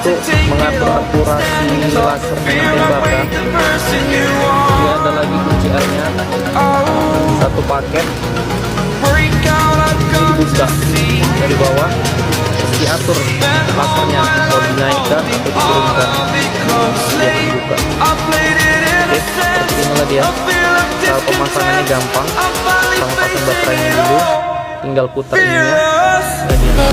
untuk mengatur akurasi laser tembakan. Dia ada lagi kunci R-nya, satu paket. Ini dibuka dari bawah, diatur lasernya mau dinaikkan atau diturunkan. Dia dibuka. Oke, seperti inilah dia. Cara pemasangannya gampang. Sama pasang baterainya dulu, tinggal putar ininya. Nah, dia.